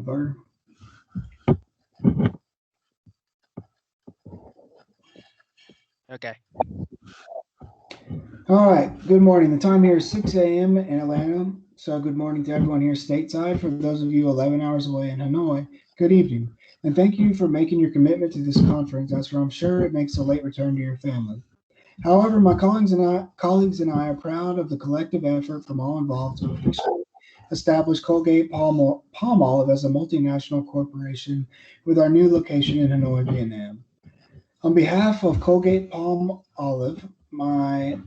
over. Okay. All right, good morning. The time here is 6 a.m. in Atlanta. So good morning to everyone here stateside. For those of you 11 hours away in Hanoi, good evening. And thank you for making your commitment to this conference, as I'm sure it makes a late return to your family. However, my colleagues and I are proud of the collective effort from all involved to officially establish Colgate Palmolive as a multinational corporation with our new location in Hanoi, Vietnam. On behalf of Colgate Palm Olive, my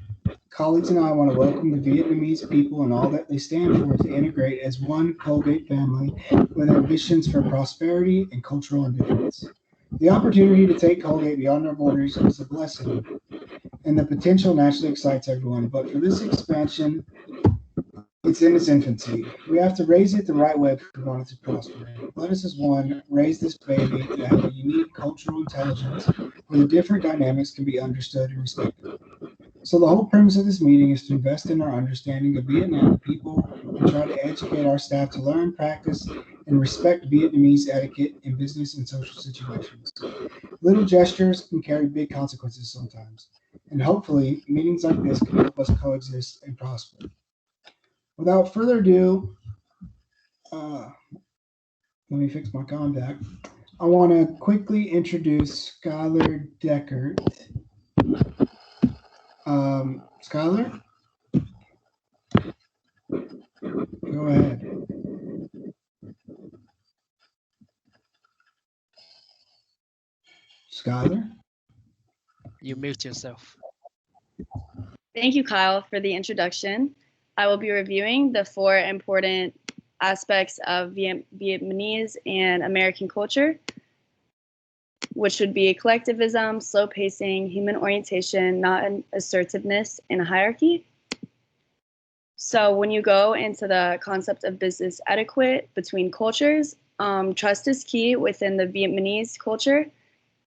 colleagues and I want to welcome the Vietnamese people and all that they stand for to integrate as one Colgate family with ambitions for prosperity and cultural indifference. The opportunity to take Colgate beyond our borders is a blessing, and the potential naturally excites everyone. But for this expansion, it's in its infancy. We have to raise it the right way if we want it to prosper. Let us, as one, raise this baby to have a unique cultural intelligence where the different dynamics can be understood and respected. So the whole premise of this meeting is to invest in our understanding of Vietnam people and try to educate our staff to learn, practice, and respect Vietnamese etiquette in business and social situations. Little gestures can carry big consequences sometimes, and hopefully meetings like this can help us coexist and prosper. Without further ado, uh, let me fix my contact. I want to quickly introduce Skylar Deckert. Skylar, go ahead. Skylar? You mute yourself. Thank you, Kyle, for the introduction. I will be reviewing the 4 important aspects of Vietnamese and American culture, which would be collectivism, slow pacing, human orientation, not an assertiveness, and hierarchy. So when you go into the concept of business etiquette between cultures, trust is key within the Vietnamese culture.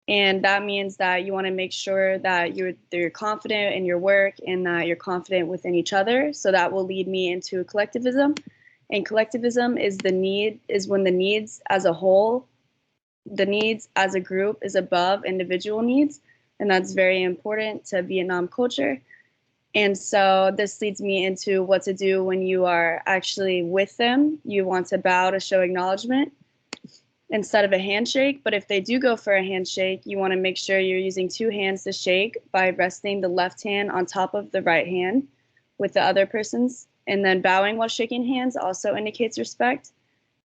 And that means that you want to make sure that you're confident in your work and that you're confident within each other. So that will lead me into collectivism. And collectivism is when the needs as a whole, the needs as a group is above individual needs. And that's very important to Vietnam culture. And so this leads me into what to do when you are actually with them. You want to bow to show acknowledgement instead of a handshake. But if they do go for a handshake, you want to make sure you're using 2 hands to shake by resting the left hand on top of the right hand with the other person's. And then bowing while shaking hands also indicates respect.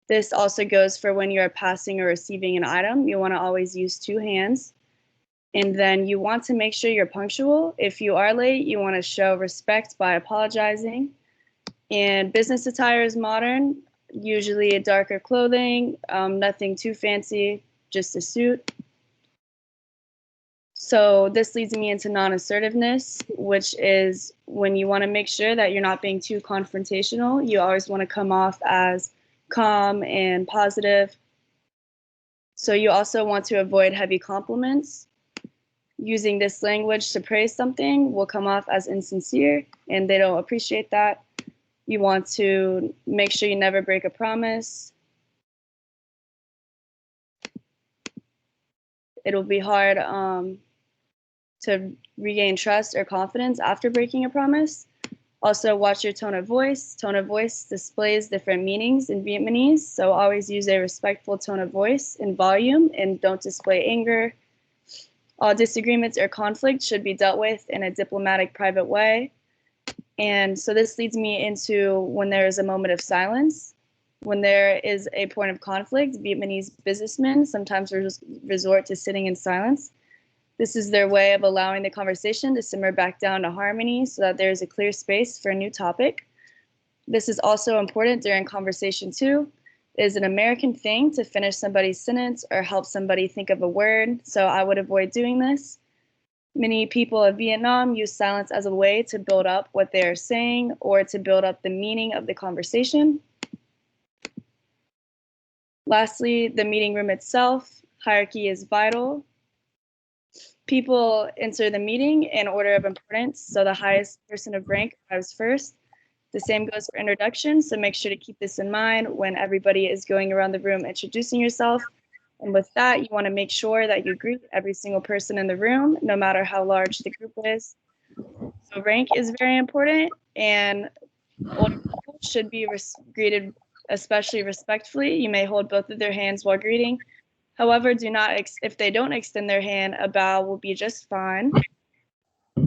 This also goes for when you're passing or receiving an item. You want to always use 2 hands. And then you want to make sure you're punctual. If you are late, you want to show respect by apologizing. And business attire is modern, usually a darker clothing, nothing too fancy, just a suit. So this leads me into non-assertiveness, which is when you want to make sure that you're not being too confrontational. You always want to come off as calm and positive. So you also want to avoid heavy compliments. Using this language to praise something will come off as insincere, and they don't appreciate that. You want to make sure you never break a promise. It'll be hard to regain trust or confidence after breaking a promise. Also, watch your tone of voice. Tone of voice displays different meanings in Vietnamese, so always use a respectful tone of voice and volume, and don't display anger. All disagreements or conflict should be dealt with in a diplomatic, private way. And so this leads me into when there is a moment of silence. When there is a point of conflict, Vietnamese businessmen sometimes resort to sitting in silence. This is their way of allowing the conversation to simmer back down to harmony so that there is a clear space for a new topic. This is also important during conversation too. It is an American thing to finish somebody's sentence or help somebody think of a word, so I would avoid doing this. Many people of Vietnam use silence as a way to build up what they are saying or to build up the meaning of the conversation. Lastly, the meeting room itself. Hierarchy is vital. People enter the meeting in order of importance, so the highest person of rank arrives first. The same goes for introductions, so make sure to keep this in mind when everybody is going around the room introducing yourself. And with that, you want to make sure that you greet every single person in the room, no matter how large the group is. So rank is very important, and older people should be greeted especially respectfully. You may hold both of their hands while greeting. However, do not if they don't extend their hand, a bow will be just fine.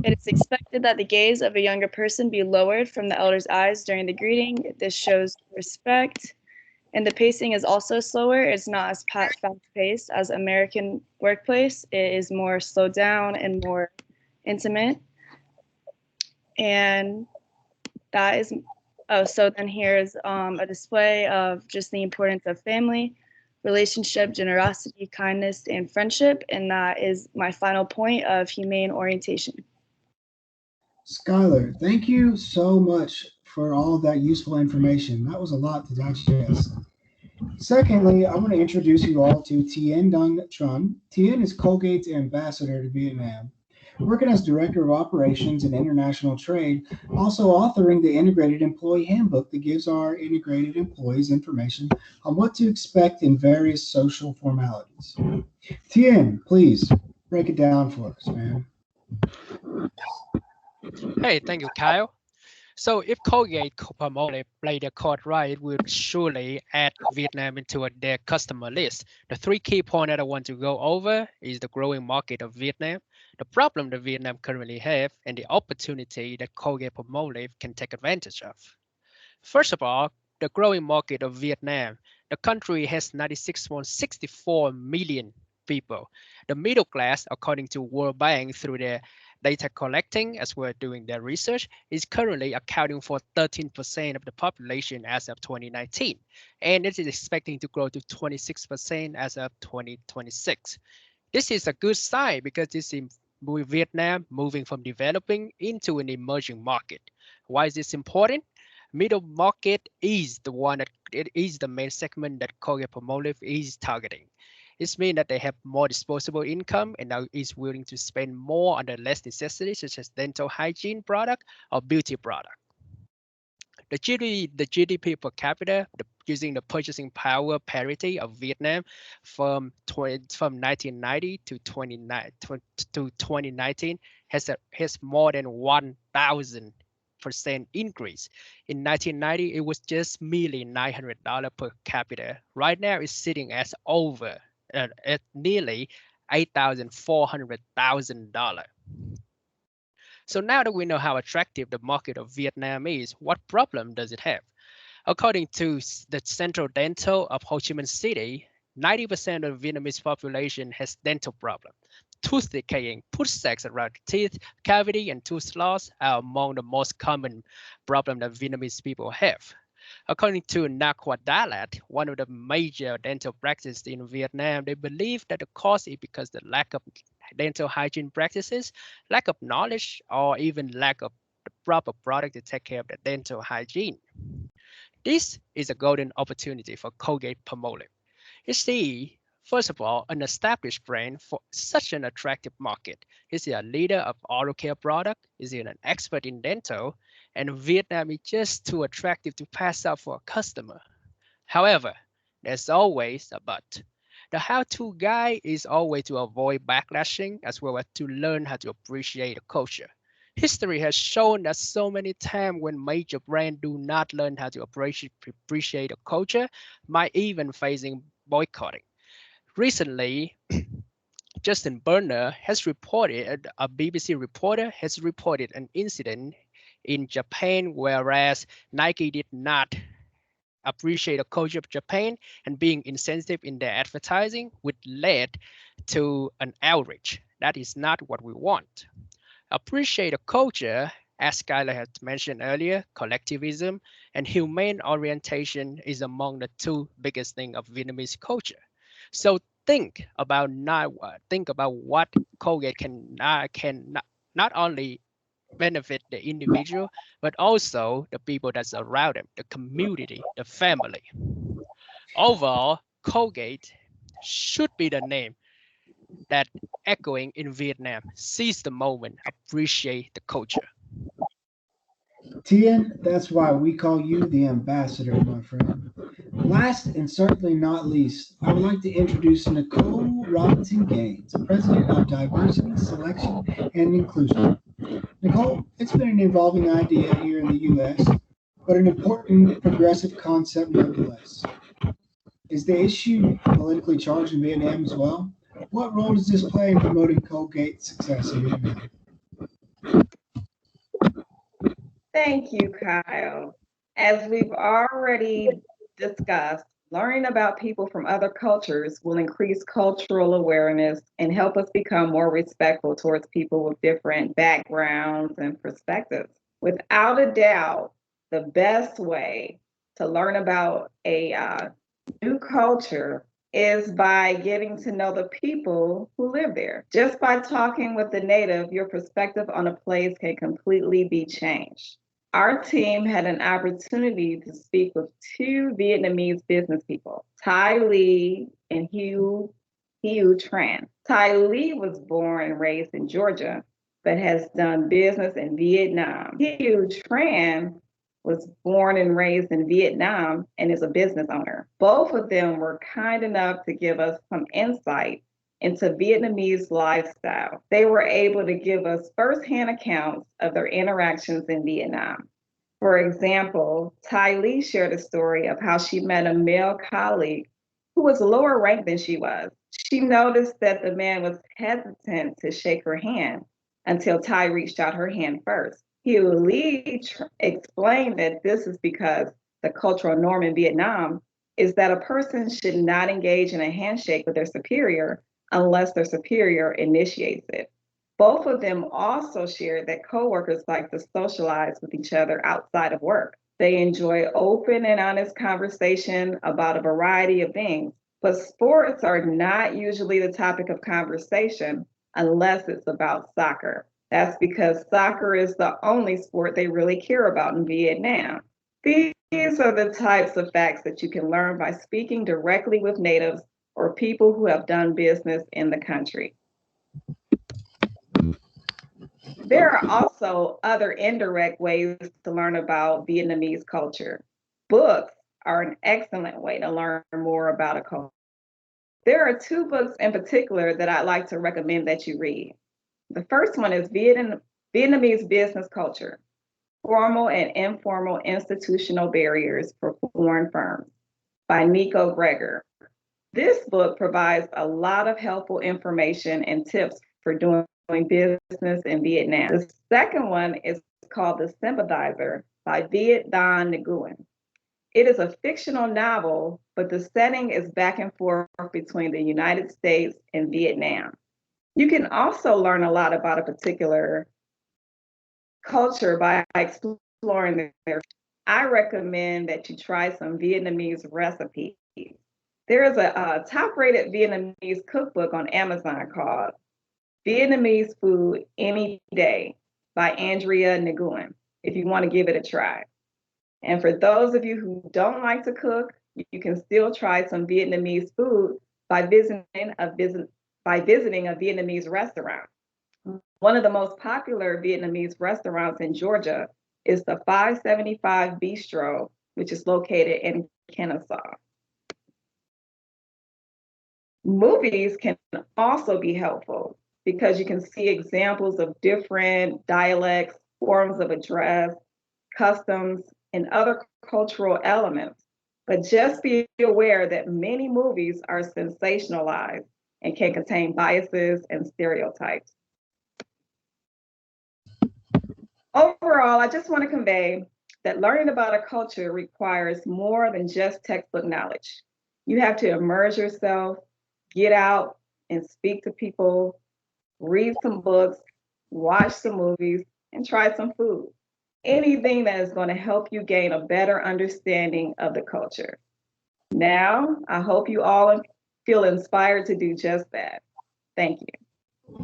It is expected that the gaze of a younger person be lowered from the elder's eyes during the greeting. This shows respect. And the pacing is also slower. It's not as fast-paced as American workplace. It is more slowed down and more intimate. And that is, oh, so then here's a display of just the importance of family, relationship, generosity, kindness, and friendship. And that is my final point of humane orientation. Skylar, thank you so much for all of that useful information. That was a lot to digest. Secondly, I'm going to introduce you all to Tien Dung Tran. Tien is Colgate's ambassador to Vietnam, working as Director of Operations and International Trade, also authoring the Integrated Employee Handbook that gives our integrated employees information on what to expect in various social formalities. Tien, please break it down for us, man. Hey, thank you, Kyle. So if Colgate Palmolive play their card right, it will surely add Vietnam into their customer list. The three key points that I want to go over is the growing market of Vietnam, the problem that Vietnam currently have, and the opportunity that Colgate Palmolive can take advantage of. First of all, the growing market of Vietnam. The country has 96.64 million people. The middle class, according to World Bank through their data collecting as well as doing their research, is currently accounting for 13% of the population as of 2019. And it is expecting to grow to 26% as of 2026. This is a good sign because this is Vietnam moving from developing into an emerging market. Why is this important? Middle market is the one that it is the main segment that Colgate-Palmolive is targeting. This means that they have more disposable income and now is willing to spend more on the less necessities such as dental hygiene product or beauty product. The GDP per capita, using the purchasing power parity of Vietnam from 1990 to 2019 has more than 1,000% increase. In 1990, it was just merely $900 per capita. Right now, it's sitting as over at nearly $8,400,000. So now that we know how attractive the market of Vietnam is, what problem does it have? According to the Central Dental of Ho Chi Minh City, 90% of Vietnamese population has dental problems. Tooth decaying, tooth sacs around the teeth cavity, and tooth loss are among the most common problems that Vietnamese people have. According to Naqua Dalat, one of the major dental practices in Vietnam, they believe that the cause is because the lack of dental hygiene practices, lack of knowledge, or even lack of the proper product to take care of the dental hygiene. This is a golden opportunity for Colgate-Palmolive. You see, first of all, an established brand for such an attractive market. Is he a leader of oral care product? Is he an expert in dental? And Vietnam is just too attractive to pass up for a customer. However, there's always a but. The how-to guide is always to avoid backlashing as well as to learn how to appreciate the culture. History has shown that so many times when major brands do not learn how to appreciate the culture, might even facing boycotting. Recently, Justin Berner has reported, a BBC reporter has reported an incident in Japan whereas Nike did not appreciate the culture of Japan and being insensitive in their advertising, which led to an outrage. That is not what we want. Appreciate the culture, as Skylar had mentioned earlier, collectivism and humane orientation is among the two biggest things of Vietnamese culture. So think about what Colgate can not only benefit the individual, but also the people that's around them, the community, the family. Overall, Colgate should be the name that echoing in Vietnam, seize the moment, appreciate the culture. Tien, that's why we call you the ambassador, my friend. Last and certainly not least, I would like to introduce Nicole Robinson Gaines, President of Diversity, Selection, and Inclusion. Nicole, it's been an evolving idea here in the US, but an important progressive concept nonetheless. Is the issue politically charged in Vietnam as well? What role does this play in promoting Colgate's success in Vietnam? Thank you, Kyle. As we've already discussed, learning about people from other cultures will increase cultural awareness and help us become more respectful towards people with different backgrounds and perspectives. Without a doubt, the best way to learn about a new culture is by getting to know the people who live there. Just by talking with the native, your perspective on a place can completely be changed. Our team had an opportunity to speak with two Vietnamese business people, Ty Lee and Hugh Tran. Ty Lee was born and raised in Georgia, but has done business in Vietnam. Hugh Tran was born and raised in Vietnam and is a business owner. Both of them were kind enough to give us some insight into Vietnamese lifestyle. They were able to give us firsthand accounts of their interactions in Vietnam. For example, Ty Lee shared a story of how she met a male colleague who was lower ranked than she was. She noticed that the man was hesitant to shake her hand until Ty reached out her hand first. Hugh Lee explained that this is because the cultural norm in Vietnam is that a person should not engage in a handshake with their superior unless their superior initiates it. Both of them also shared that coworkers like to socialize with each other outside of work. They enjoy open and honest conversation about a variety of things, but sports are not usually the topic of conversation unless it's about soccer. That's because soccer is the only sport they really care about in Vietnam. These are the types of facts that you can learn by speaking directly with natives or people who have done business in the country. There are also other indirect ways to learn about Vietnamese culture. Books are an excellent way to learn more about a culture. There are two books in particular that I'd like to recommend that you read. The first one is Vietnamese Business Culture, Formal and Informal Institutional Barriers for Foreign Firms by Nico Greger. This book provides a lot of helpful information and tips for doing business in Vietnam. The second one is called The Sympathizer by Viet Thanh Nguyen. It is a fictional novel, but the setting is back and forth between the United States and Vietnam. You can also learn a lot about a particular culture by exploring their. I recommend that you try some Vietnamese recipes. There is a top-rated Vietnamese cookbook on Amazon called Vietnamese Food Any Day by Andrea Nguyen, if you want to give it a try. And for those of you who don't like to cook, you can still try some Vietnamese food by visiting a Vietnamese restaurant. One of the most popular Vietnamese restaurants in Georgia is the 575 Bistro, which is located in Kennesaw. Movies can also be helpful because you can see examples of different dialects, forms of address, customs, and other cultural elements. But just be aware that many movies are sensationalized and can contain biases and stereotypes. Overall, I just want to convey that learning about a culture requires more than just textbook knowledge. You have to immerse yourself, get out and speak to people, read some books, watch some movies, and try some food. Anything that is going to help you gain a better understanding of the culture. Now, I hope you all feel inspired to do just that. Thank you.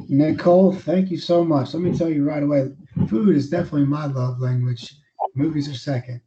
Nicole, thank you so much. Let me tell you right away, food is definitely my love language. Movies are second.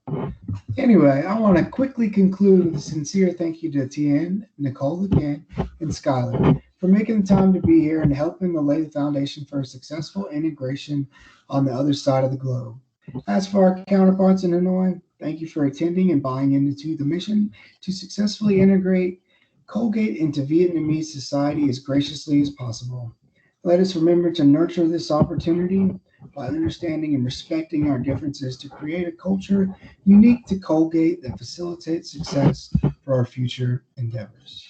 Anyway, I want to quickly conclude with a sincere thank you to Tien, Nicole again, and Skylar for making the time to be here and helping to lay the foundation for a successful integration on the other side of the globe. As for our counterparts in Hanoi, thank you for attending and buying into the mission to successfully integrate Colgate into Vietnamese society as graciously as possible. Let us remember to nurture this opportunity by understanding and respecting our differences to create a culture unique to Colgate that facilitates success for our future endeavors.